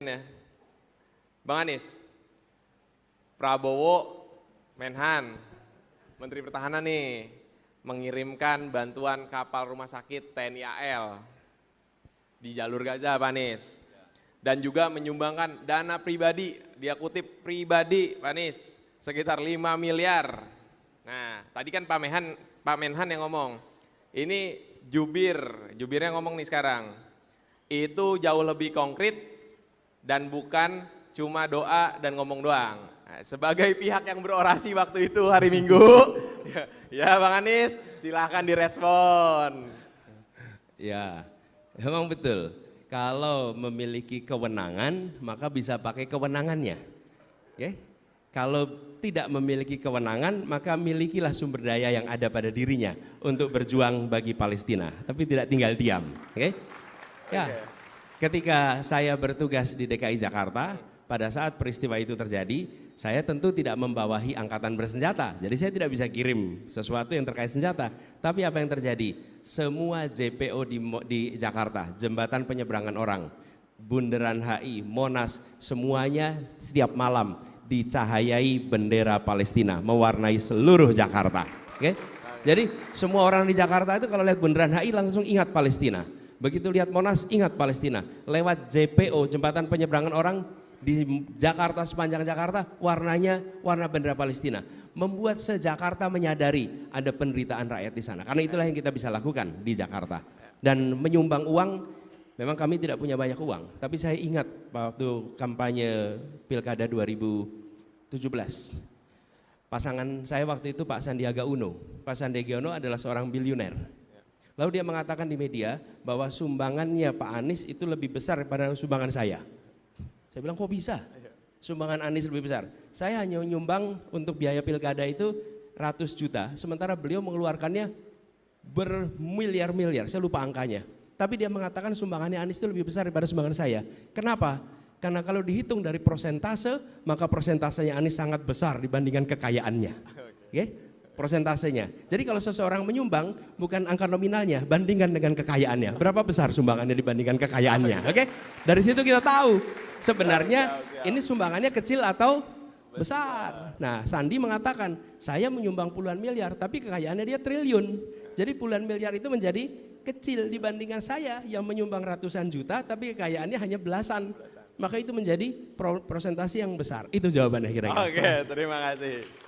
ya. Bang Anies, Prabowo, Menhan, Menteri Pertahanan nih, mengirimkan bantuan kapal rumah sakit TNI AL di jalur Gaza, Pak Anies. Dan juga menyumbangkan dana pribadi, dia kutip pribadi, Pak Anies, sekitar 5 miliar. Nah, tadi kan Pak Menhan yang ngomong, ini jubirnya ngomong nih sekarang, itu jauh lebih konkret dan bukan cuma doa dan ngomong doang. Nah, sebagai pihak yang berorasi waktu itu hari Minggu, ya Bang Anies, silahkan direspon. Ya, memang betul. Kalau memiliki kewenangan, maka bisa pakai kewenangannya. Ya. Kalau tidak memiliki kewenangan, maka milikilah sumber daya yang ada pada dirinya untuk berjuang bagi Palestina, tapi tidak tinggal diam. Oke? Ya. Ketika saya bertugas di DKI Jakarta, pada saat peristiwa itu terjadi, saya tentu tidak membawahi angkatan bersenjata. Jadi saya tidak bisa kirim sesuatu yang terkait senjata. Tapi apa yang terjadi? Semua JPO di Jakarta, jembatan penyeberangan orang, Bundaran HI, Monas, semuanya setiap malam dicahayai bendera Palestina, mewarnai seluruh Jakarta. Oke? Jadi semua orang di Jakarta itu kalau lihat Bundaran HI langsung ingat Palestina. Begitu lihat Monas ingat Palestina. Lewat JPO, jembatan penyeberangan orang, di Jakarta, sepanjang Jakarta warnanya warna bendera Palestina, membuat se-Jakarta menyadari ada penderitaan rakyat di sana. Karena itulah yang kita bisa lakukan di Jakarta. Dan menyumbang uang, memang kami tidak punya banyak uang, tapi saya ingat waktu kampanye Pilkada 2017, pasangan saya waktu itu Pak Sandiaga Uno. Pak Sandiaga Uno adalah seorang biliuner. Lalu dia mengatakan di media bahwa sumbangannya Pak Anies itu lebih besar daripada sumbangan saya. Saya bilang kok bisa? Sumbangan Anies lebih besar. Saya hanya menyumbang untuk biaya pilkada itu ratus juta, sementara beliau mengeluarkannya bermiliar-miliar, saya lupa angkanya. Tapi dia mengatakan sumbangannya Anies itu lebih besar daripada sumbangan saya. Kenapa? Karena kalau dihitung dari persentase, maka persentasenya Anies sangat besar dibandingkan kekayaannya. Oke? Persentasenya. Jadi kalau seseorang menyumbang bukan angka nominalnya, bandingkan dengan kekayaannya. Berapa besar sumbangannya dibandingkan kekayaannya? Oke? Dari situ kita tahu sebenarnya ini sumbangannya kecil atau besar. Nah, Sandi mengatakan saya menyumbang puluhan miliar, tapi kekayaannya dia triliun. Jadi puluhan miliar itu menjadi kecil dibandingkan saya yang menyumbang ratusan juta, tapi kekayaannya hanya belasan. Maka itu menjadi prosentasi yang besar. Itu jawabannya kira-kira. Oke, terima kasih.